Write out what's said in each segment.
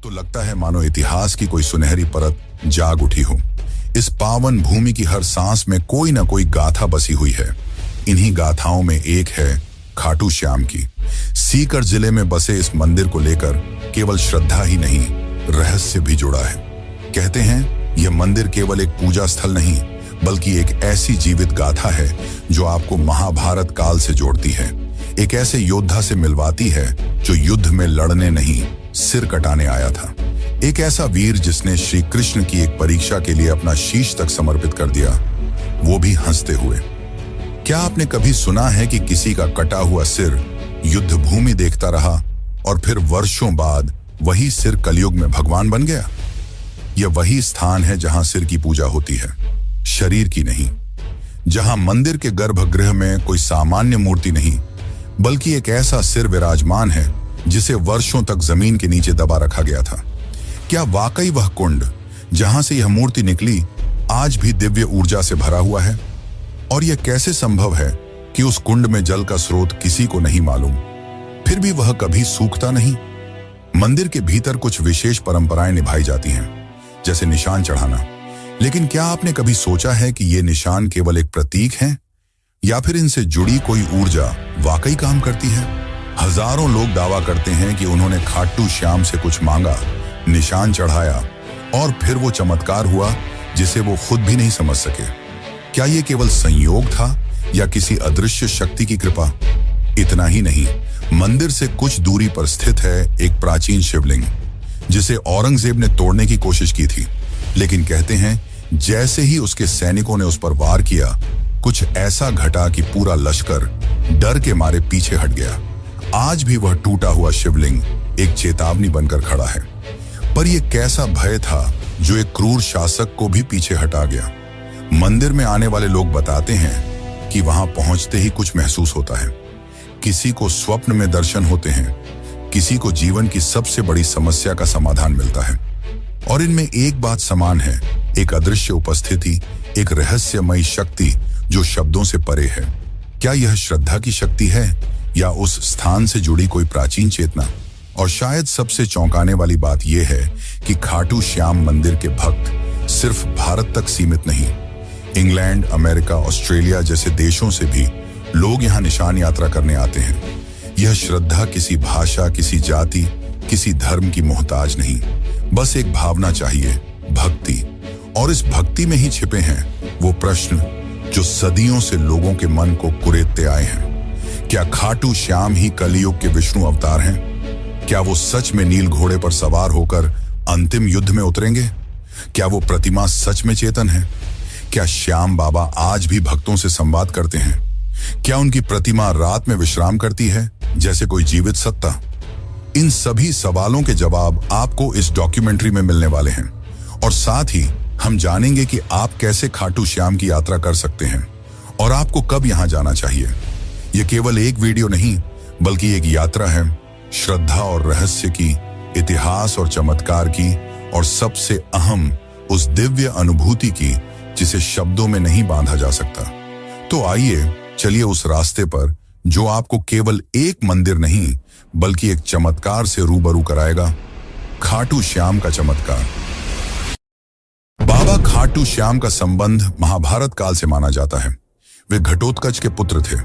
तो लगता है मानो इतिहास की कोई सुनहरी परत जाग उठी हो। इस पावन भूमि की हर सांस में कोई ना कोई गाथा बसी हुई है। इन्हीं गाथाओं में एक है खाटू श्याम की। सीकर जिले में बसे इस मंदिर को लेकर केवल श्रद्धा ही नहीं, रहस्य भी जुड़ा है। कहते हैं यह मंदिर केवल एक पूजा स्थल नहीं, बल्कि एक ऐसी जीवित गाथा है जो आपको महाभारत काल से जोड़ती है। एक ऐसे योद्धा से मिलवाती है जो युद्ध में लड़ने नहीं, सिर कटाने आया था। एक ऐसा वीर जिसने श्री कृष्ण की एक परीक्षा के लिए अपना शीश तक समर्पित कर दिया, वो भी हंसते हुए। क्या आपने कभी सुना है कि किसी का कटा हुआ सिर युद्ध भूमि देखता रहा और फिर वर्षों बाद वही सिर कलयुग में भगवान बन गया? यह वही स्थान है जहां सिर की पूजा होती है, शरीर की नहीं। जहां मंदिर के गर्भगृह में कोई सामान्य मूर्ति नहीं, बल्कि एक ऐसा सिर विराजमान है जिसे वर्षों तक जमीन के नीचे दबा रखा गया था। क्या वाकई वह कुंड जहां से यह मूर्ति निकली आज भी दिव्य ऊर्जा से भरा हुआ है? और यह कैसे संभव है कि उस कुंड में जल का स्रोत किसी को नहीं मालूम, फिर भी वह कभी सूखता नहीं? मंदिर के भीतर कुछ विशेष परंपराएं निभाई जाती हैं, जैसे निशान चढ़ाना। लेकिन क्या आपने कभी सोचा है कि ये निशान केवल एक प्रतीक हैं, या फिर इनसे जुड़ी कोई ऊर्जा वाकई काम करती है? हजारों लोग दावा करते हैं कि उन्होंने खाटू श्याम से कुछ मांगा, निशान चढ़ाया और फिर वो चमत्कार हुआ जिसे वो खुद भी नहीं समझ सके। क्या ये केवल संयोग था या किसी अदृश्य शक्ति की कृपा? इतना ही नहीं, मंदिर से कुछ दूरी पर स्थित है एक प्राचीन शिवलिंग जिसे औरंगजेब ने तोड़ने की कोशिश की थी, लेकिन कहते हैं जैसे ही उसके सैनिकों ने उस पर वार किया, कुछ ऐसा घटा कि पूरा लश्कर डर के मारे पीछे हट गया। आज भी वह टूटा हुआ शिवलिंग एक चेतावनी बनकर खड़ा है। पर यह कैसा भय था जो एक क्रूर शासक को भी पीछे हटा गया? मंदिर में आने वाले लोग बताते हैं कि वहां पहुंचते ही कुछ महसूस होता है। किसी को स्वप्न में दर्शन होते हैं, किसी को जीवन की सबसे बड़ी समस्या का समाधान मिलता है। और इनमें एक बात समान है, एक अदृश्य उपस्थिति, एक रहस्यमयी शक्ति जो शब्दों से परे है। क्या यह श्रद्धा की शक्ति है या उस स्थान से जुड़ी कोई प्राचीन चेतना? और शायद सबसे चौंकाने वाली बात यह है कि खाटू श्याम मंदिर के भक्त सिर्फ भारत तक सीमित नहीं, इंग्लैंड, अमेरिका, ऑस्ट्रेलिया जैसे देशों से भी लोग यहाँ निशान यात्रा करने आते हैं। यह श्रद्धा किसी भाषा, किसी जाति, किसी धर्म की मोहताज नहीं, बस एक भावना चाहिए, भक्ति। और इस भक्ति में ही छिपे हैं वो प्रश्न जो सदियों से लोगों के मन को कुरेदते आए हैं। क्या खाटू श्याम ही कलयुग के विष्णु अवतार हैं? क्या वो सच में नील घोड़े पर सवार होकर अंतिम युद्ध में उतरेंगे? क्या वो प्रतिमा सच में चेतन है? क्या श्याम बाबा आज भी भक्तों से संवाद करते हैं? क्या उनकी प्रतिमा रात में विश्राम करती है जैसे कोई जीवित सत्ता? इन सभी सवालों के जवाब आपको इस डॉक्यूमेंट्री में मिलने वाले हैं। और साथ ही हम जानेंगे कि आप कैसे खाटू श्याम की यात्रा कर सकते हैं और आपको कब यहां जाना चाहिए। यह केवल एक वीडियो नहीं, बल्कि एक यात्रा है, श्रद्धा और रहस्य की, इतिहास और चमत्कार की, और सबसे अहम उस दिव्य अनुभूति की जिसे शब्दों में नहीं बांधा जा सकता। तो आइए चलिए उस रास्ते पर जो आपको केवल एक मंदिर नहीं, बल्कि एक चमत्कार से रूबरू कराएगा, खाटू श्याम का चमत्कार। बाबा खाटू श्याम का संबंध महाभारत काल से माना जाता है। वे घटोत्कच के पुत्र थे।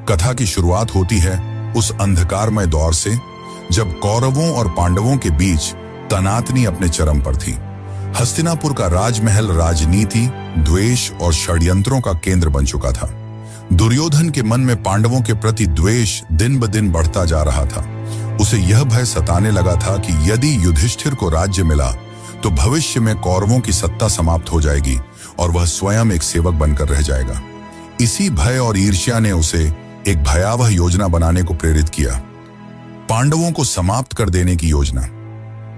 कथा की शुरुआत होती है उस अंधकारमय दौर से जब कौरवों और पांडवों के बीच तनातनी अपने चरम पर थी। हस्तिनापुर का राजमहल राजनीति, द्वेष और षड्यंत्रों का केंद्र बन चुका था। दुर्योधन के मन में पांडवों के प्रति द्वेष दिन ब दिन बढ़ता जा रहा था। उसे यह भय सताने लगा था कि यदि युधिष्ठिर को राज्य मिला तो भविष्य में कौरवों की सत्ता समाप्त हो जाएगी और वह स्वयं एक सेवक बनकर रह जाएगा। इसी भय और ईर्ष्या ने उसे एक भयावह योजना बनाने को प्रेरित किया, पांडवों को समाप्त कर देने की योजना।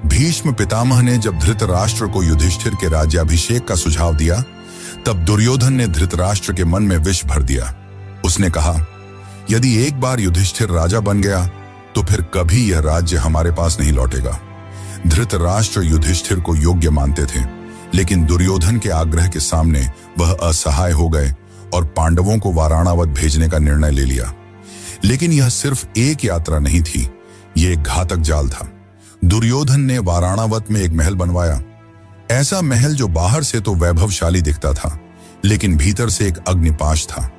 भीष्म पितामह ने जब धृतराष्ट्र को युधिष्ठिर के राज्याभिषेक का सुझाव दिया, तब दुर्योधन ने धृतराष्ट्र के मन में विष भर दिया। उसने कहा, यदि एक बार युधिष्ठिर राजा बन गया तो फिर कभी यह राज्य हमारे पास नहीं लौटेगा। धृतराष्ट्र युधिष्ठिर को योग्य मानते थे, लेकिन दुर्योधन के आग्रह के सामने वह असहाय हो गए और पांडवों को वाराणावत भेजने का निर्णय ले लिया। लेकिन यह सिर्फ एक यात्रा नहीं थी, यह एक घातक जाल था। दुर्योधन ने वाराणावत में एक महल बनवाया। ऐसा महल जो बाहर से तो वैभवशाली दिखता था, लेकिन भीतर से एक अग्निपाश था।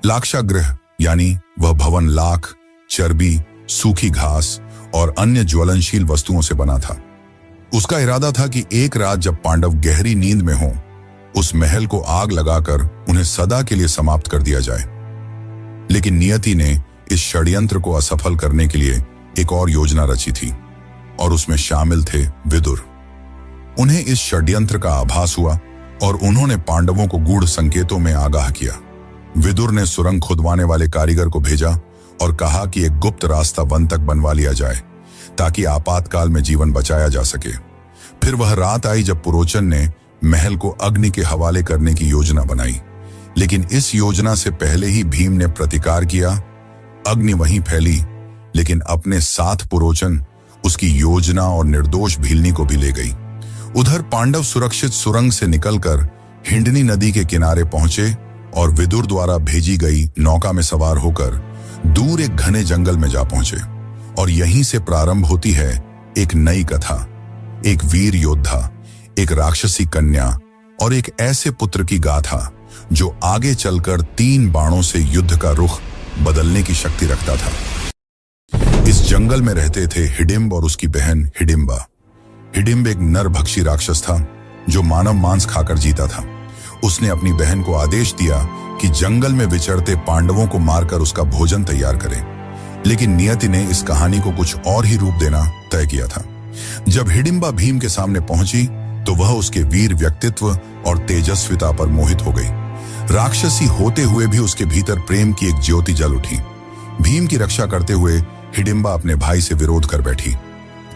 लाक्षागृह यानी वह भवन लाख, चर्बी, सूखी घास और अन्य ज्वलनशील वस्तुओं से बना था। उसका इरादा था कि एक रात जब पांडव गहरी नींद में हों, उस महल को आग लगाकर उन्हें सदा के लिए समाप्त कर दिया जाए। लेकिन नियति ने इस षड्यंत्र को असफल करने के लिए एक और योजना रची थी, और उसमें शामिल थे विदुर। उन्हें इस षड्यंत्र का आभास हुआ और उन्होंने पांडवों को गूढ़ संकेतों में आगाह किया। विदुर ने सुरंग खुदवाने वाले कारीगर को भेजा और कहा कि एक गुप्त रास्ता वन तक बनवा लिया जाए ताकि आपातकाल में जीवन बचाया जा सके। फिर वह रात आई जब पुरोचन ने महल को अग्नि के हवाले करने की योजना बनाई, लेकिन इस योजना से पहले ही भीम ने प्रतिकार किया। अग्नि वहीं फैली, लेकिन अपने साथ पुरोचन उसकी योजना और निर्दोष भीलनी को भी ले गई। उधर पांडव सुरक्षित सुरंग से निकलकर हिंडनी नदी के किनारे पहुंचे और विदुर द्वारा भेजी गई नौका में सवार होकर दूर एक घने जंगल में जा पहुंचे। और यहीं से प्रारंभ होती है एक नई कथा। एक वीर योद्धा, एक राक्षसी कन्या और एक ऐसे पुत्र की गाथा जो आगे चलकर 3 बाणों से युद्ध का रुख बदलने की शक्ति रखता था। इस जंगल में रहते थे हिडिंब और उसकी बहन हिडिंबा। हिडिंब एक नरभक्षी राक्षस था जो मानव मांस खाकर जीता था। उसने अपनी बहन को आदेश दिया कि जंगल में विचरते पांडवों को मारकर उसका भोजन तैयार करे, लेकिन नियति ने इस कहानी को कुछ और ही रूप देना तय किया था। जब हिडिंबा भीम के सामने पहुंची तो वह उसके वीर व्यक्तित्व और तेजस्विता पर मोहित हो गई। राक्षसी होते हुए भी उसके भीतर प्रेम की एक ज्योति जल उठी। भीम की रक्षा करते हुए हिडिंबा अपने भाई से विरोध कर बैठी।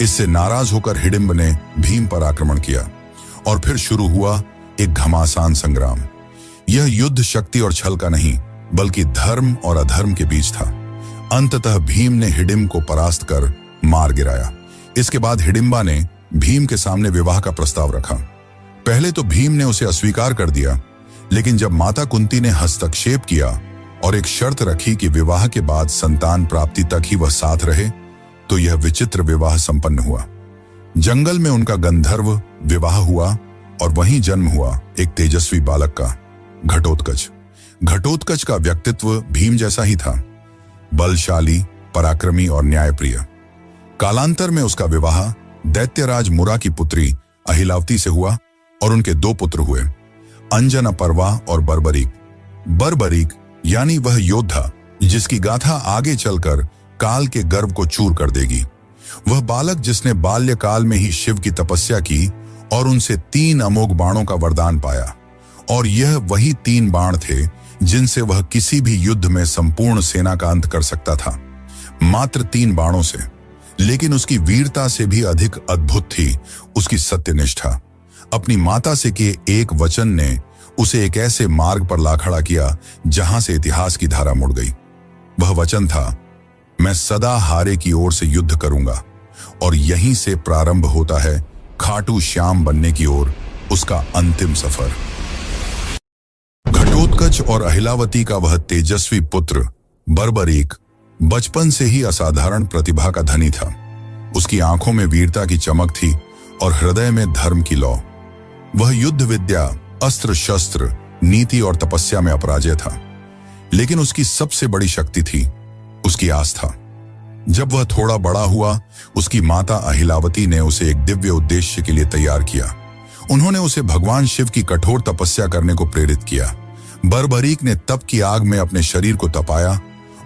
इससे नाराज होकर हिडिंब ने भीम पर आक्रमण किया और फिर शुरू हुआ एक घमासान संग्राम। यह युद्ध शक्ति और छल का नहीं, बल्कि धर्म और अधर्म के बीच था। अंततः भीम ने हिडिंब को परास्त कर मार गिराया। इसके बाद हिडिंबा ने भीम के सामने विवाह का प्रस्ताव रखा। पहले तो भीम ने उसे अस्वीकार कर दिया, लेकिन जब माता कुंती ने हस्तक्षेप किया और एक शर्त रखी कि विवाह के बाद संतान प्राप्ति तक ही वह साथ रहे, तो यह विचित्र विवाह संपन्न हुआ। जंगल में उनका गंधर्व विवाह हुआ और वहीं जन्म हुआ एक तेजस्वी बालक का, घटोत्कच। घटोत्कच का व्यक्तित्व भीम जैसा ही था, बलशाली, पराक्रमी और न्यायप्रिय। कालांतर में उसका विवाह दैत्यराज मुरा की पुत्री अहिलावती से हुआ और उनके 2 पुत्र हुए, अंजन अपर्वा और बर्बरीक। बर्बरीक यानी वह योद्धा जिसकी गाथा आगे चलकर काल के गर्व को चूर कर देगी। वह बालक जिसने बाल्यकाल में ही शिव की तपस्या की और उनसे 3 अमोघ बाणों का वरदान पाया, और यह वही 3 बाण थे जिनसे वह किसी भी युद्ध में संपूर्ण सेना का अंत कर सकता था, मात्र 3 बाणों से। लेकिन उसकी वीरता से भी अधिक अद्भुत थी उसकी सत्यनिष्ठा। अपनी माता से किए एक वचन ने उसे एक ऐसे मार्ग पर ला खड़ा किया जहां से इतिहास की धारा मुड़ गई। वह वचन था, मैं सदा हारे की ओर से युद्ध करूंगा। और यहीं से प्रारंभ होता है खाटू श्याम बनने की ओर उसका अंतिम सफर। घटोत्कच और अहिलावती का वह तेजस्वी पुत्र बर्बरीक बचपन से ही असाधारण प्रतिभा का धनी था। उसकी आंखों में वीरता की चमक थी और हृदय में धर्म की लौ। वह युद्ध विद्या, अस्त्र शस्त्र, नीति और तपस्या में अपराजय था। लेकिन उसकी सबसे बड़ी शक्ति थी उसकी आस्था। जब वह थोड़ा बड़ा हुआ, उसकी माता अहिलावती ने उसे एक दिव्य उद्देश्य के लिए तैयार किया। उन्होंने उसे भगवान शिव की कठोर तपस्या करने को प्रेरित किया। बर्बरीक ने तप की आग में अपने शरीर को तपाया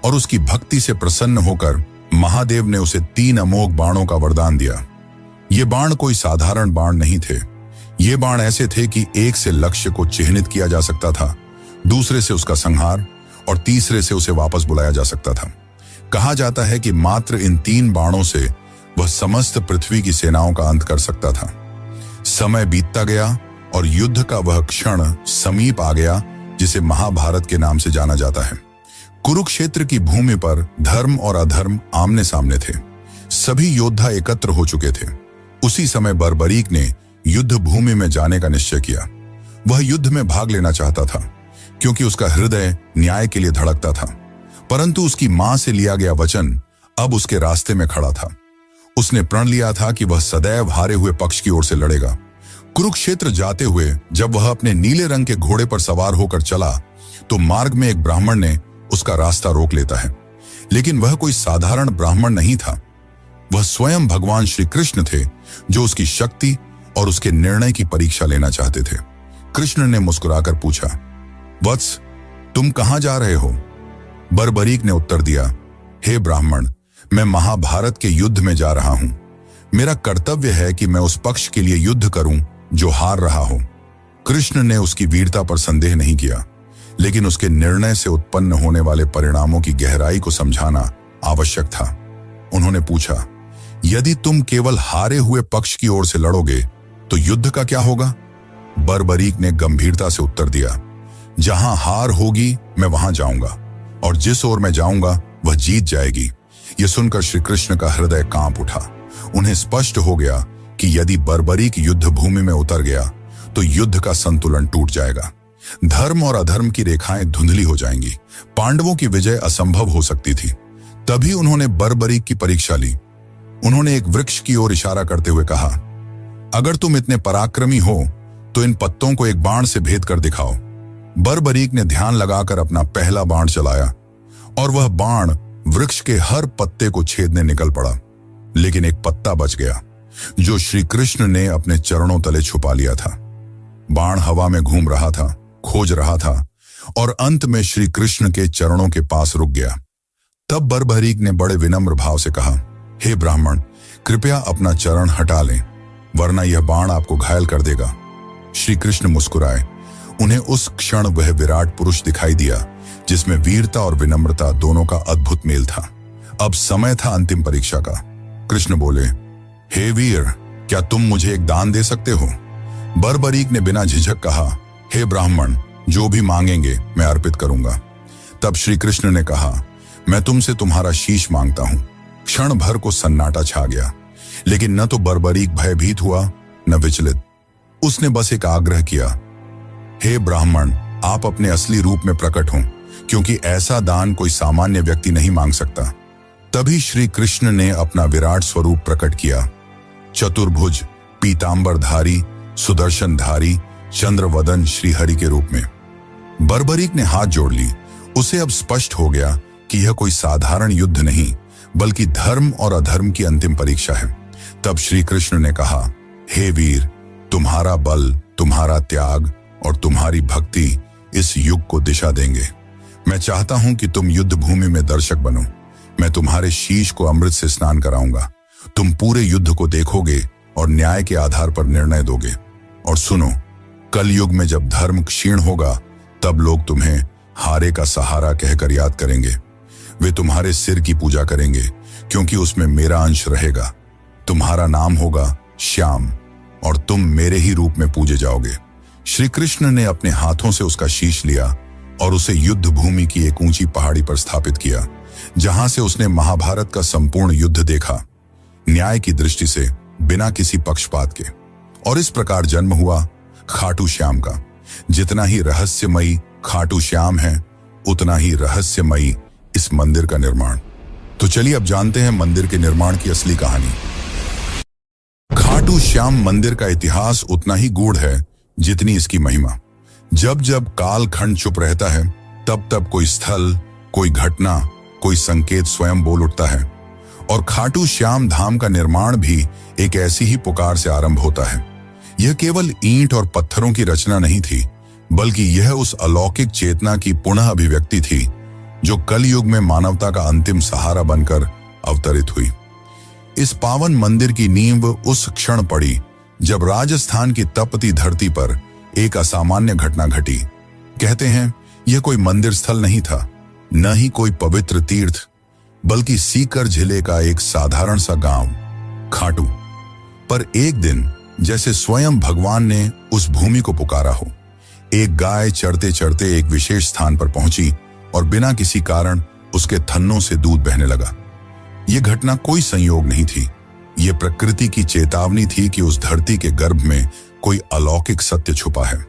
और उसकी भक्ति से प्रसन्न होकर महादेव ने उसे 3 अमोघ बाणों का वरदान दिया। ये बाण कोई साधारण बाण नहीं थे। ये बाण ऐसे थे कि एक से लक्ष्य को चिह्नित किया जा सकता था, दूसरे से उसका संहार और तीसरे से उसे वापस बुलाया जा सकता था। कहा जाता है कि मात्र इन 3 बाणों से वह समस्त पृथ्वी की सेनाओं का अंत कर सकता था। समय बीतता गया और युद्ध का वह क्षण समीप आ गया जिसे महाभारत के नाम से जाना जाता है। कुरुक्षेत्र की भूमि पर धर्म और अधर्म आमने सामने थे। सभी योद्धा एकत्र हो चुके थे। उसी समय बर्बरीक ने युद्ध भूमि में जाने का निश्चय किया। वह युद्ध में भाग लेना चाहता था क्योंकि उसका हृदय न्याय के लिए धड़कता था, परंतु उसकी मां से लिया गया वचन अब उसके रास्ते में खड़ा था। उसने प्रण लिया था कि वह सदैव हारे हुए पक्ष की ओर से लड़ेगा। कुरुक्षेत्र जाते हुए जब वह अपने नीले रंग के घोड़े पर सवार होकर चला तो मार्ग में एक ब्राह्मण ने उसका रास्ता रोक लेता है। लेकिन वह कोई साधारण ब्राह्मण नहीं था, वह स्वयं भगवान श्री कृष्ण थे, जो उसकी शक्ति और उसके निर्णय की परीक्षा लेना चाहते थे। कृष्ण ने मुस्कुराकर पूछा, वत्स, तुम कहां जा रहे हो? बर्बरीक ने उत्तर दिया, हे ब्राह्मण, मैं महाभारत के युद्ध में जा रहा हूं। मेरा कर्तव्य है कि मैं उस पक्ष के लिए युद्ध करूं जो हार रहा हो। कृष्ण ने उसकी वीरता पर संदेह नहीं किया, लेकिन उसके निर्णय से उत्पन्न होने वाले परिणामों की गहराई को समझाना आवश्यक था। उन्होंने पूछा, यदि तुम केवल हारे हुए पक्ष की ओर से लड़ोगे तो युद्ध का क्या होगा? बर्बरीक ने गंभीरता से उत्तर दिया, जहां हार होगी मैं वहां जाऊंगा, और जिस ओर मैं जाऊंगा वह जीत जाएगी। यह सुनकर श्री कृष्ण का हृदय कांप उठा। उन्हें स्पष्ट हो गया कि यदि बर्बरीक युद्ध भूमि में उतर गया तो युद्ध का संतुलन टूट जाएगा, धर्म और अधर्म की रेखाएं धुंधली हो जाएंगी, पांडवों की विजय असंभव हो सकती थी। तभी उन्होंने बर्बरीक की परीक्षा ली। उन्होंने एक वृक्ष की ओर इशारा करते हुए कहा, अगर तुम इतने पराक्रमी हो तो इन पत्तों को एक बाण से भेद कर दिखाओ। बर्बरीक ने ध्यान लगाकर अपना पहला बाण चलाया और वह बाण वृक्ष के हर पत्ते को छेदने निकल पड़ा, लेकिन एक पत्ता बच गया जो श्री कृष्ण ने अपने चरणों तले छुपा लिया था। बाण हवा में घूम रहा था, खोज रहा था और अंत में श्री कृष्ण के चरणों के पास रुक गया। तब बर्बरीक ने बड़े विनम्र भाव से कहा, हे ब्राह्मण, कृपया अपना चरण हटा लें, वरना यह बाण आपको घायल कर देगा। श्री कृष्ण मुस्कुराए। उन्हें उस क्षण वह विराट पुरुष दिखाई दिया जिसमें वीरता और विनम्रता दोनों का अद्भुत मेल था। अब समय था अंतिम परीक्षा का। कृष्ण बोले, हे वीर, क्या तुम मुझे एक दान दे सकते हो? बर्बरीक ने बिना झिझक कहा, हे ब्राह्मण, जो भी मांगेंगे मैं अर्पित करूंगा। तब श्री कृष्ण ने कहा, मैं तुमसे तुम्हारा शीश मांगता हूं। क्षण भर को सन्नाटा छा गया, लेकिन न तो बर्बरीक भयभीत हुआ न विचलित। उसने बस एक आग्रह किया, हे ब्राह्मण, आप अपने असली रूप में प्रकट हों, क्योंकि ऐसा दान कोई सामान्य व्यक्ति नहीं मांग सकता। तभी श्री कृष्ण ने अपना विराट स्वरूप प्रकट किया, चतुर्भुज, पीतांबरधारी, सुदर्शनधारी, चंद्रवदन श्रीहरि के रूप में। बर्बरीक ने हाथ जोड़ ली। उसे अब स्पष्ट हो गया कि यह कोई साधारण युद्ध नहीं, बल्कि धर्म और अधर्म की अंतिम परीक्षा है। तब श्री कृष्ण ने कहा, हे वीर, तुम्हारा बल, तुम्हारा त्याग और तुम्हारी भक्ति इस युग को दिशा देंगे। मैं चाहता हूं कि तुम युद्ध भूमि में दर्शक बनो। मैं तुम्हारे शीश को अमृत से स्नान कराऊंगा। तुम पूरे युद्ध को देखोगे और न्याय के आधार पर निर्णय दोगे। और सुनो, कल युग में जब धर्म क्षीण होगा तब लोग तुम्हें हारे का सहारा कहकर याद करेंगे। वे तुम्हारे सिर की पूजा करेंगे, क्योंकि उसमें मेरा अंश रहेगा। तुम्हारा नाम होगा श्याम और तुम मेरे ही रूप में पूजे जाओगे। श्री कृष्ण ने अपने हाथों से उसका शीश लिया और उसे युद्ध भूमि की एक ऊंची पहाड़ी पर स्थापित किया, जहां से उसने महाभारत का संपूर्ण युद्ध देखा, न्याय की दृष्टि से, बिना किसी पक्षपात के। और इस प्रकार जन्म हुआ खाटू श्याम का। जितना ही रहस्यमयी खाटू श्याम है, उतना ही रहस्यमयी इस मंदिर का निर्माण। तो चलिए अब जानते हैं मंदिर के निर्माण की असली कहानी। खाटू श्याम मंदिर का इतिहास उतना ही गूढ़ है जितनी इसकी महिमा। जब जब कालखंड चुप रहता है, तब तब कोई स्थल, कोई घटना, कोई संकेत स्वयं बोल उठता है। और खाटू श्याम धाम का निर्माण भी एक ऐसी ही पुकार से आरंभ होता है। यह केवल ईंट और पत्थरों की रचना नहीं थी, बल्कि यह उस अलौकिक चेतना की पुनः अभिव्यक्ति थी जो कलयुग में मानवता का अंतिम सहारा बनकर अवतरित हुई। इस पावन मंदिर की नींव उस क्षण पड़ी जब राजस्थान की तपती धरती पर एक असामान्य घटना घटी। कहते हैं यह कोई मंदिर स्थल नहीं था, न ही कोई पवित्र तीर्थ, बल्कि सीकर जिले का एक साधारण सा गांव खाटू। पर एक दिन जैसे स्वयं भगवान ने उस भूमि को पुकारा हो, एक गाय चढ़ते चढ़ते एक विशेष स्थान पर पहुंची और बिना किसी कारण उसके थन्नों से दूध बहने लगा। यह घटना कोई संयोग नहीं थी, यह प्रकृति की चेतावनी थी कि उस धरती के गर्भ में कोई अलौकिक सत्य छुपा है।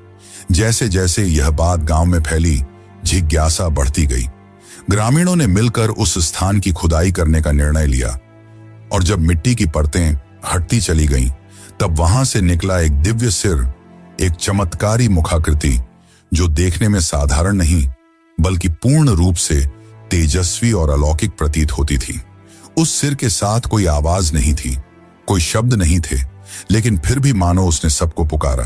जैसे जैसे यह बात गांव में फैली, जिज्ञासा बढ़ती गई। ग्रामीणों ने मिलकर उस स्थान की खुदाई करने का निर्णय लिया। और जब मिट्टी की परतें हटती चली गईं, तब वहां से निकला एक दिव्य सिर, एक चमत्कारी मुखाकृति जो देखने में साधारण नहीं बल्कि पूर्ण रूप से तेजस्वी और अलौकिक प्रतीत होती थी। उस सिर के साथ कोई आवाज नहीं थी, कोई शब्द नहीं थे, लेकिन फिर भी मानो उसने सबको पुकारा,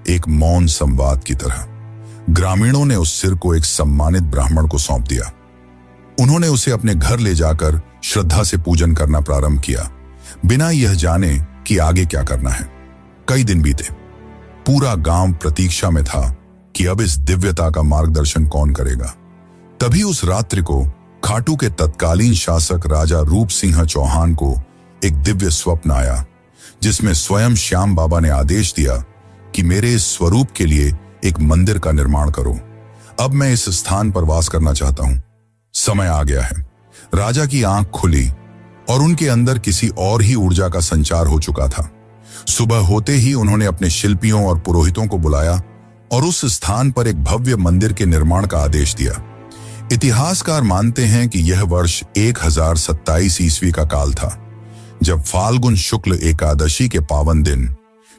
एक मौन संवाद की तरह। ग्रामीणों ने उस सिर को एक सम्मानित ब्राह्मण को सौंप दिया। उन्होंने उसे अपने घर ले जाकर श्रद्धा से पूजन करना प्रारंभ किया, बिना यह जाने कि आगे क्या करना है। कई दिन बीते। पूरा गांव प्रतीक्षा में था कि अब इस दिव्यता का मार्गदर्शन कौन करेगा। तभी उस रात्रि को खाटू के तत्कालीन शासक राजा रूप सिंह चौहान को एक दिव्य स्वप्न आया, जिसमें स्वयं श्याम बाबा ने आदेश दिया कि मेरे इस स्वरूप के लिए एक मंदिर का निर्माण करो। अब मैं इस स्थान पर वास करना चाहता हूं। समय आ गया है। राजा की आंख खुली और उनके अंदर किसी और ही ऊर्जा का संचार हो चुका था। सुबह होते ही उन्होंने अपने शिल्पियों और पुरोहितों को बुलाया और उस स्थान पर एक भव्य मंदिर के निर्माण का आदेश दिया। इतिहासकार मानते हैं कि यह वर्ष 1027 ईस्वी का काल था, जब फाल्गुन शुक्ल एकादशी के पावन दिन,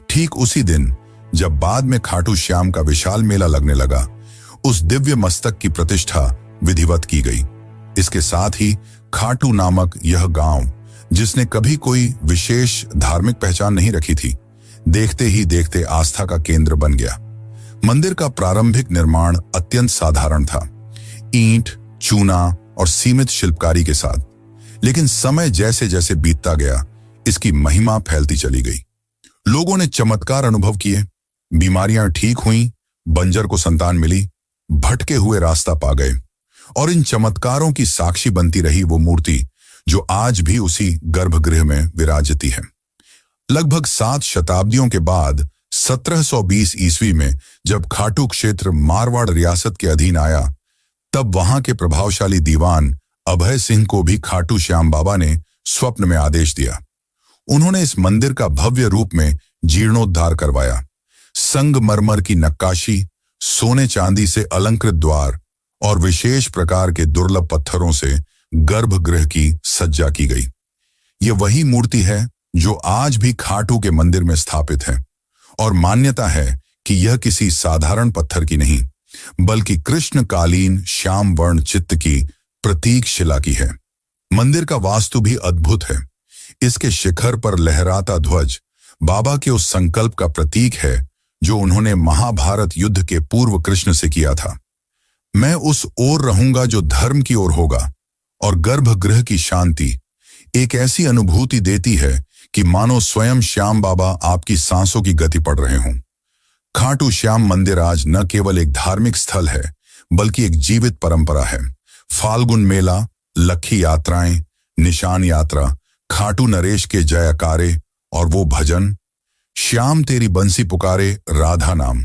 ठीक उसी दिन जब बाद में खाटू श्याम का विशाल मेला लगने लगा, उस दिव्य मस्तक की प्रतिष्ठा विधिवत की गई। इसके साथ ही खाटू नामक यह गांव, जिसने कभी कोई विशेष धार्मिक पहचान नहीं रखी थी, देखते ही देखते आस्था का केंद्र बन गया। मंदिर का प्रारंभिक निर्माण अत्यंत साधारण था, ईंट, चूना और सीमित शिल्पकारी के साथ। लेकिन समय जैसे जैसे बीतता गया, इसकी महिमा फैलती चली गई। लोगों ने चमत्कार अनुभव किए, बीमारियां ठीक हुईं, बंजर को संतान मिली, भटके हुए रास्ता पा गए। और इन चमत्कारों की साक्षी बनती रही वो मूर्ति जो आज भी उसी गर्भगृह में विराजती है। लगभग 7 शताब्दियों के बाद 1720 ईस्वी में जब खाटू क्षेत्र मारवाड़ रियासत के अधीन आया, तब वहां के प्रभावशाली दीवान अभय सिंह को भी खाटू श्याम बाबा ने स्वप्न में आदेश दिया। उन्होंने इस मंदिर का भव्य रूप में जीर्णोद्धार करवाया। संगमरमर की नक्काशी, सोने चांदी से अलंकृत द्वार और विशेष प्रकार के दुर्लभ पत्थरों से गर्भगृह की सज्जा की गई। यह वही मूर्ति है जो आज भी खाटू के मंदिर में स्थापित है, और मान्यता है कि यह किसी साधारण पत्थर की नहीं बल्कि कृष्णकालीन श्याम वर्ण चित्त की प्रतीक शिला की है। मंदिर का वास्तु भी अद्भुत है। इसके शिखर पर लहराता ध्वज बाबा के उस संकल्प का प्रतीक है जो उन्होंने महाभारत युद्ध के पूर्व कृष्ण से किया था। मैं उस ओर रहूंगा जो धर्म की ओर होगा। और गर्भगृह की शांति एक ऐसी अनुभूति देती है कि मानो स्वयं श्याम बाबा आपकी सांसों की गति पढ़ रहे हों। खाटू श्याम मंदिर आज न केवल एक धार्मिक स्थल है बल्कि एक जीवित परंपरा है। फाल्गुन मेला, लक्खी यात्राएं, निशान यात्रा, खाटू नरेश के जयकारे और वो भजन, श्याम तेरी बंसी पुकारे राधा नाम,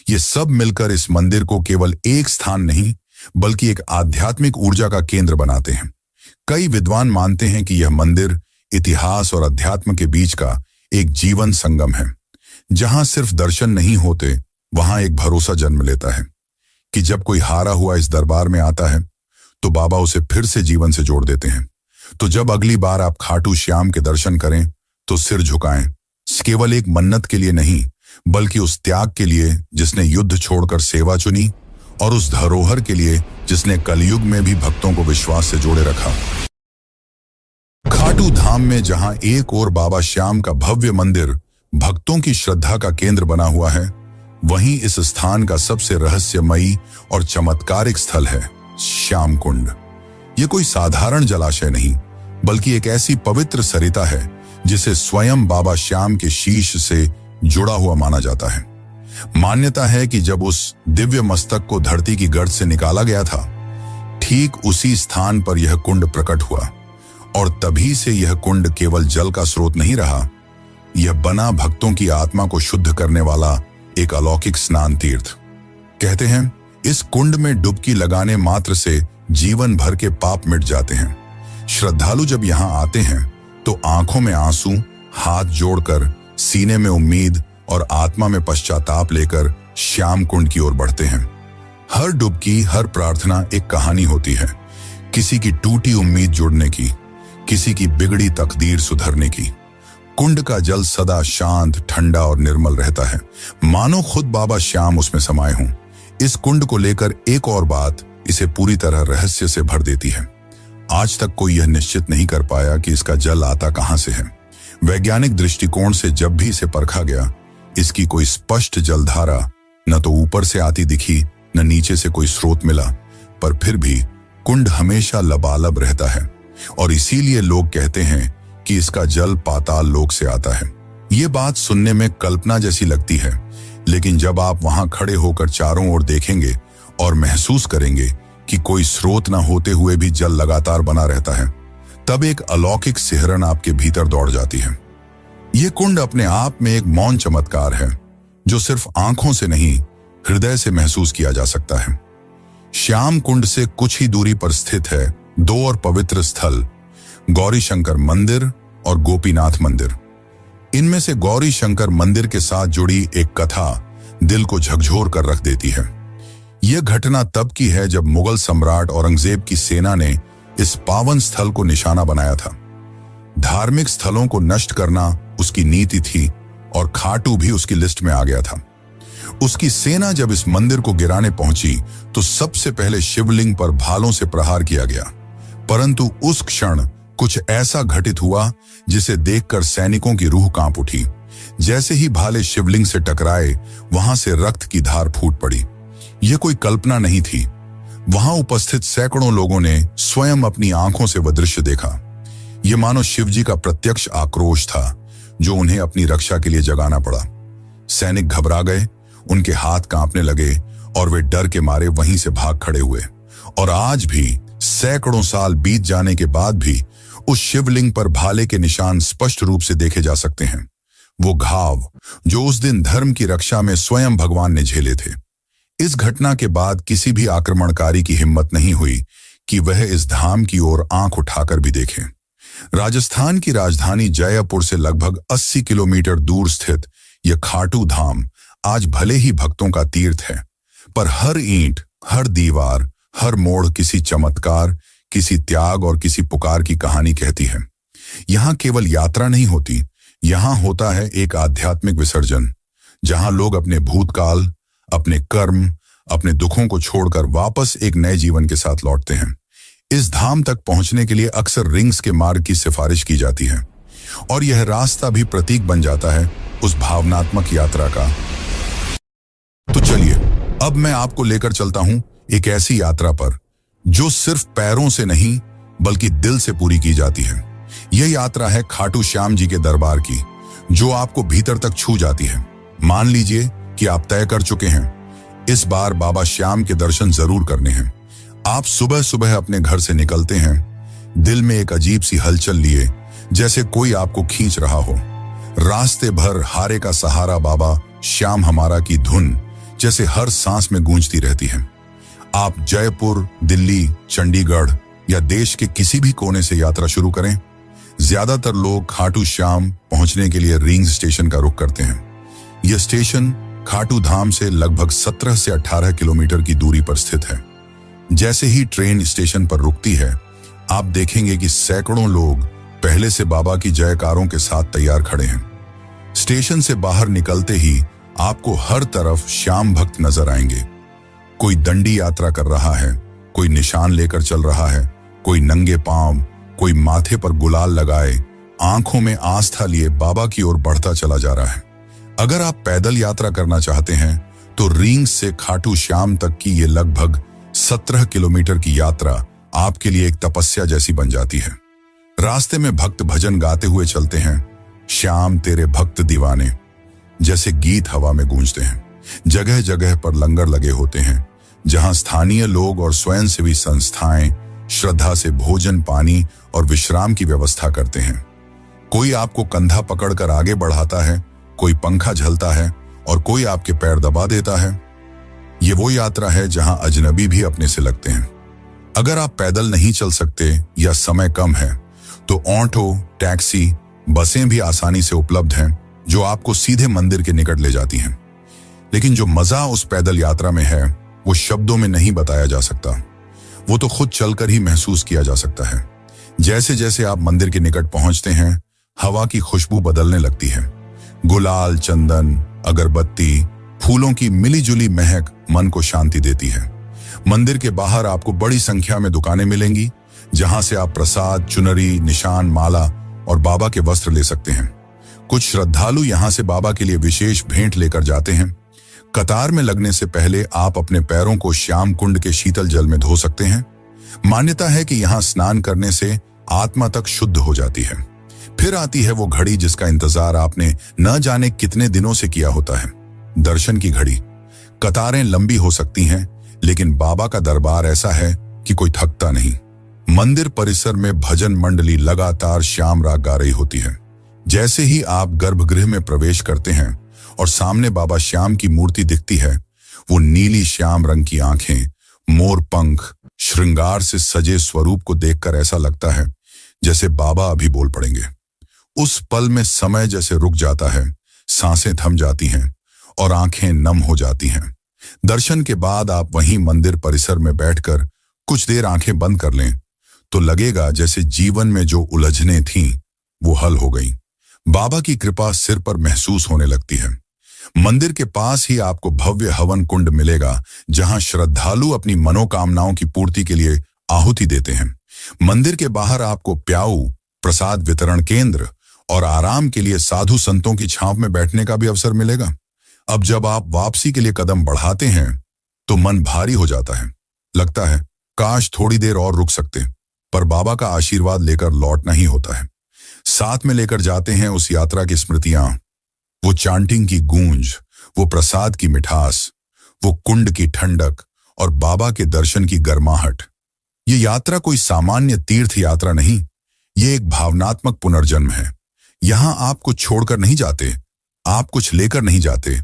ये सब मिलकर इस मंदिर को केवल एक स्थान नहीं बल्कि एक आध्यात्मिक ऊर्जा का केंद्र बनाते हैं। कई विद्वान मानते हैं कि यह मंदिर इतिहास और अध्यात्म के बीच का एक जीवन संगम है। जहां सिर्फ दर्शन नहीं होते, वहां एक भरोसा जन्म लेता है कि जब कोई हारा हुआ इस दरबार में आता है तो बाबा उसे फिर से जीवन से जोड़ देते हैं। तो जब अगली बार आप खाटू श्याम के दर्शन करें तो सिर झुकाएं, केवल एक मन्नत के लिए नहीं बल्कि उस त्याग के लिए जिसने युद्ध छोड़कर सेवा चुनी, और उस धरोहर के लिए जिसने कलयुग में भी भक्तों को विश्वास से जोड़े रखा। खाटू धाम में जहां एक ओर बाबा श्याम का भव्य मंदिर भक्तों की श्रद्धा का केंद्र बना हुआ है, वहीं इस स्थान का सबसे रहस्यमयी और चमत्कारिक स्थल है श्याम कुंड। यह कोई साधारण जलाशय नहीं बल्कि एक ऐसी पवित्र सरिता है जिसे स्वयं बाबा श्याम के शीश से जुड़ा हुआ माना जाता है। मान्यता है कि जब उस दिव्य मस्तक को धरती की गर्त से निकाला गया था, ठीक उसी स्थान पर यह कुंड प्रकट हुआ, और तभी से यह कुंड केवल जल का स्रोत नहीं रहा, यह बना भक्तों की आत्मा को शुद्ध करने वाला एक अलौकिक स्नान तीर्थ। कहते हैं इस कुंड में डुबकी लगाने मात्र से जीवन भर के पाप मिट जाते हैं। श्रद्धालु जब यहाँ आते हैं तो आंखों में आंसू, हाथ जोड़कर सीने में उम्मीद और आत्मा में पश्चाताप लेकर श्याम कुंड की ओर बढ़ते हैं। हर डुबकी, हर प्रार्थना एक कहानी होती है, किसी की टूटी उम्मीद जुड़ने की, किसी की बिगड़ी तकदीर सुधरने की। कुंड का जल सदा शांत, ठंडा और निर्मल रहता है, मानो खुद बाबा श्याम उसमें समाये हों। इस कुंड को लेकर एक और बात इसे पूरी तरह रहस्य से भर देती है। आज तक कोई यह निश्चित नहीं कर पाया कि इसका जल आता कहां से है। वैज्ञानिक दृष्टिकोण से जब भी इसे परखा गया, इसकी कोई स्पष्ट जलधारा न तो ऊपर से आती दिखी, न नीचे से कोई स्रोत मिला, पर फिर भी कुंड हमेशा लबालब रहता है और इसीलिए लोग कहते हैं कि इसका जल पाताल लोक से आता है। ये बात सुनने में कल्पना जैसी लगती है, लेकिन जब आप वहां खड़े होकर चारों ओर देखेंगे और महसूस करेंगे कि कोई स्रोत न होते हुए भी जल लगातार बना रहता है, तब एक अलौकिक सिहरन आपके भीतर दौड़ जाती है। यह कुंड अपने आप में एक मौन चमत्कार है, जो सिर्फ आंखों से नहीं, हृदय से महसूस किया जा सकता है। श्याम कुंड से कुछ ही दूरी पर स्थित है दो और पवित्र स्थल, गौरी शंकर मंदिर और गोपीनाथ मंदिर। इनमें से गौरी शंकर मंदिर के साथ जुड़ी एक कथा दिल को झकझोर कर रख देती है। यह घटना तब की है जब मुगल सम्राट औरंगजेब की सेना ने इस पावन स्थल को निशाना बनाया था। धार्मिक स्थलों को नष्ट करना उसकी नीति थी और खाटू भी उसकी लिस्ट में आ गया था। उसकी सेना जब इस मंदिर को गिराने पहुंची तो सबसे पहले शिवलिंग पर भालों से प्रहार किया गया, परंतु उस क्षण कुछ ऐसा घटित हुआ जिसे देखकर सैनिकों की रूह कांप उठी। जैसे ही भाले शिवलिंग से टकराए, वहां से रक्त की धार फूट पड़ी। यह कोई कल्पना नहीं थी, वहां उपस्थित सैकड़ों लोगों ने स्वयं अपनी आंखों से वह दृश्य देखा। यह मानो शिवजी का प्रत्यक्ष आक्रोश था, जो उन्हें अपनी रक्षा के लिए जगाना पड़ा। सैनिक घबरा गए, उनके हाथ कांपने लगे और वे डर के मारे वहीं से भाग खड़े हुए। और आज भी सैकड़ों साल बीत जाने के बाद भी उस शिवलिंग पर भाले के निशान स्पष्ट रूप से देखे जा सकते हैं। वो घाव जो उस दिन धर्म की रक्षा में स्वयं भगवान ने झेले थे। इस घटना के बाद किसी भी आक्रमणकारी की हिम्मत नहीं हुई कि वह इस धाम की ओर आंख उठाकर भी देखें। राजस्थान की राजधानी जयपुर से लगभग 80 किलोमीटर दूर स्थित यह खाटू धाम आज भले ही भक्तों का तीर्थ है, पर हर ईंट, हर दीवार, हर मोड़ किसी चमत्कार, किसी त्याग और किसी पुकार की कहानी कहती है। यहां केवल यात्रा नहीं होती, यहां होता है एक आध्यात्मिक विसर्जन, जहां लोग अपने भूतकाल, अपने कर्म, अपने दुखों को छोड़कर वापस एक नए जीवन के साथ लौटते हैं। इस धाम तक पहुंचने के लिए अक्सर रिंग्स के मार्ग की सिफारिश की जाती है और यह रास्ता भी प्रतीक बन जाता है उस भावनात्मक यात्रा का। तो चलिए, अब मैं आपको लेकर चलता हूं एक ऐसी यात्रा पर जो सिर्फ पैरों से नहीं बल्कि दिल से पूरी की जाती है। यह यात्रा है खाटू श्याम जी के दरबार की, जो आपको भीतर तक छू जाती है। मान लीजिए कि आप तय कर चुके हैं, इस बार बाबा श्याम के दर्शन जरूर करने हैं। आप सुबह सुबह अपने घर से निकलते हैं, दिल में एक अजीब सी हलचल लिए, जैसे कोई आपको खींच रहा हो। रास्ते भर हारे का सहारा बाबा श्याम हमारा की धुन जैसे हर सांस में गूंजती रहती है। आप जयपुर, दिल्ली, चंडीगढ़ या देश के किसी भी कोने से यात्रा शुरू करें, ज्यादातर लोग खाटू श्याम पहुंचने के लिए रिंग्स स्टेशन का रुख करते हैं। यह स्टेशन खाटू धाम से लगभग 17 से 18 किलोमीटर की दूरी पर स्थित है। जैसे ही ट्रेन स्टेशन पर रुकती है, आप देखेंगे कि सैकड़ों लोग पहले से बाबा की जयकारों के साथ तैयार खड़े हैं। स्टेशन से बाहर निकलते ही आपको हर तरफ श्याम भक्त नजर आएंगे। कोई दंडी यात्रा कर रहा है, कोई निशान लेकर चल रहा है, कोई नंगे पांव, कोई माथे पर गुलाल लगाए, आंखों में आस्था लिए बाबा की ओर बढ़ता चला जा रहा है। अगर आप पैदल यात्रा करना चाहते हैं तो रिंग्स से खाटू श्याम तक की ये लगभग 17 किलोमीटर की यात्रा आपके लिए एक तपस्या जैसी बन जाती है। रास्ते में भक्त भजन गाते हुए चलते हैं, श्याम तेरे भक्त दीवाने जैसे गीत हवा में गूंजते हैं। जगह जगह पर लंगर लगे होते हैं, जहां स्थानीय लोग और स्वयंसेवी संस्थाएं श्रद्धा से भोजन, पानी और विश्राम की व्यवस्था करते हैं। कोई आपको कंधा पकड़कर आगे बढ़ाता है, कोई पंखा झलता है और कोई आपके पैर दबा देता है। ये वो यात्रा है जहां अजनबी भी अपने से लगते हैं। अगर आप पैदल नहीं चल सकते या समय कम है तो ऑटो, टैक्सी, बसें भी आसानी से उपलब्ध हैं, जो आपको सीधे मंदिर के निकट ले जाती हैं। लेकिन जो मजा उस पैदल यात्रा में है वो शब्दों में नहीं बताया जा सकता, वो तो खुद चलकर ही महसूस किया जा सकता है। जैसे जैसे आप मंदिर के निकट पहुंचते हैं, हवा की खुशबू बदलने लगती है। गुलाल, चंदन, अगरबत्ती, फूलों की मिलीजुली महक मन को शांति देती है। मंदिर के बाहर आपको बड़ी संख्या में दुकानें मिलेंगी, जहां से आप प्रसाद, चुनरी, निशान, माला और बाबा के वस्त्र ले सकते हैं। कुछ श्रद्धालु यहां से बाबा के लिए विशेष भेंट लेकर जाते हैं। कतार में लगने से पहले आप अपने पैरों को श्याम कुंड के शीतल जल में धो सकते हैं। मान्यता है कि यहां स्नान करने से आत्मा तक शुद्ध हो जाती है। फिर आती है वो घड़ी जिसका इंतजार आपने न जाने कितने दिनों से किया होता है, दर्शन की घड़ी। कतारें लंबी हो सकती हैं, लेकिन बाबा का दरबार ऐसा है कि कोई थकता नहीं। मंदिर परिसर में भजन मंडली लगातार श्याम राग गा रही होती है। जैसे ही आप गर्भगृह में प्रवेश करते हैं और सामने बाबा श्याम की मूर्ति दिखती है, वो नीली श्याम रंग की आंखें, मोर पंख, श्रृंगार से सजे स्वरूप को देखकर ऐसा लगता है जैसे बाबा अभी बोल पड़ेंगे। उस पल में समय जैसे रुक जाता है, सांसें थम जाती हैं और आंखें नम हो जाती हैं। दर्शन के बाद आप वहीं मंदिर परिसर में बैठकर कुछ देर आंखें बंद कर लें तो लगेगा जैसे जीवन में जो उलझनें थीं वो हल हो गईं। बाबा की कृपा सिर पर महसूस होने लगती है। मंदिर के पास ही आपको भव्य हवन कुंड मिलेगा, जहां श्रद्धालु अपनी मनोकामनाओं की पूर्ति के लिए आहुति देते हैं। मंदिर के बाहर आपको प्याऊ, प्रसाद वितरण केंद्र और आराम के लिए साधु संतों की छांव में बैठने का भी अवसर मिलेगा। अब जब आप वापसी के लिए कदम बढ़ाते हैं तो मन भारी हो जाता है। लगता है काश थोड़ी देर और रुक सकते, पर बाबा का आशीर्वाद लेकर लौटना ही होता है। साथ में लेकर जाते हैं उस यात्रा की स्मृतियां, वो चांटिंग की गूंज, वो प्रसाद की मिठास, वो कुंड की ठंडक और बाबा के दर्शन की गर्माहट। ये यात्रा कोई सामान्य तीर्थ यात्रा नहीं, ये एक भावनात्मक पुनर्जन्म है। यहां आप कुछ छोड़कर नहीं जाते, आप कुछ लेकर नहीं जाते,